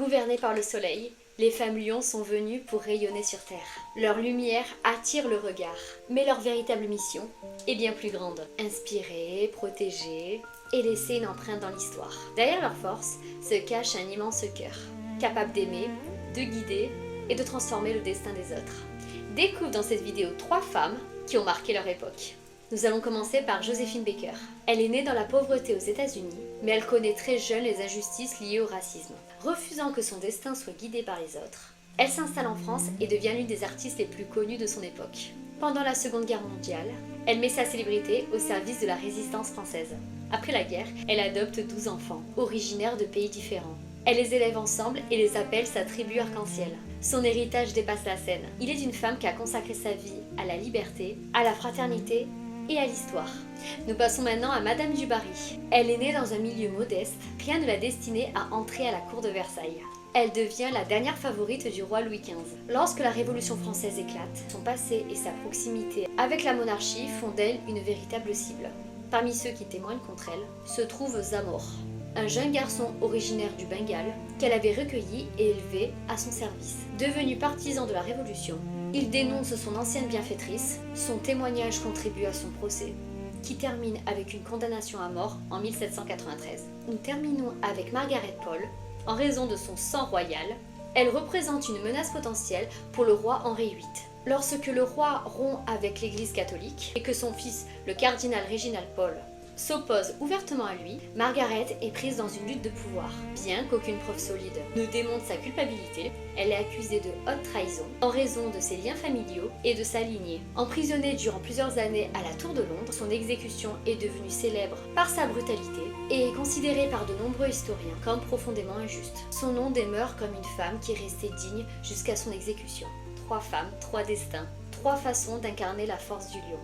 Gouvernées par le soleil, les femmes lions sont venues pour rayonner sur Terre. Leur lumière attire le regard, mais leur véritable mission est bien plus grande. Inspirer, protéger et laisser une empreinte dans l'histoire. Derrière leur force se cache un immense cœur, capable d'aimer, de guider et de transformer le destin des autres. Découvre dans cette vidéo 3 femmes qui ont marqué leur époque. Nous allons commencer par Joséphine Baker. Elle est née dans la pauvreté aux États-Unis, mais elle connaît très jeune les injustices liées au racisme. Refusant que son destin soit guidé par les autres, elle s'installe en France et devient l'une des artistes les plus connues de son époque. Pendant la Seconde Guerre mondiale, elle met sa célébrité au service de la résistance française. Après la guerre, elle adopte 12 enfants, originaires de pays différents. Elle les élève ensemble et les appelle sa tribu arc-en-ciel. Son héritage dépasse la scène. Il est une femme qui a consacré sa vie à la liberté, à la fraternité et à l'histoire. Nous passons maintenant à Madame du Barry. Elle est née dans un milieu modeste, rien ne l'a destinée à entrer à la cour de Versailles. Elle devient la dernière favorite du roi Louis XV. Lorsque la Révolution française éclate, son passé et sa proximité avec la monarchie font d'elle une véritable cible. Parmi ceux qui témoignent contre elle se trouve Zamor, un jeune garçon originaire du Bengale qu'elle avait recueilli et élevé à son service. Devenu partisan de la Révolution, il dénonce son ancienne bienfaitrice. Son témoignage contribue à son procès, qui termine avec une condamnation à mort en 1793. Nous terminons avec Margaret Pole. En raison de son sang royal, elle représente une menace potentielle pour le roi Henri VIII. Lorsque le roi rompt avec l'Église catholique et que son fils, le cardinal Reginald Pole, s'oppose ouvertement à lui, Margaret est prise dans une lutte de pouvoir. Bien qu'aucune preuve solide ne démontre sa culpabilité, elle est accusée de haute trahison en raison de ses liens familiaux et de sa lignée. Emprisonnée durant plusieurs années à la Tour de Londres, son exécution est devenue célèbre par sa brutalité et est considérée par de nombreux historiens comme profondément injuste. Son nom demeure comme une femme qui est restée digne jusqu'à son exécution. 3 femmes, 3 destins, 3 façons d'incarner la force du lion.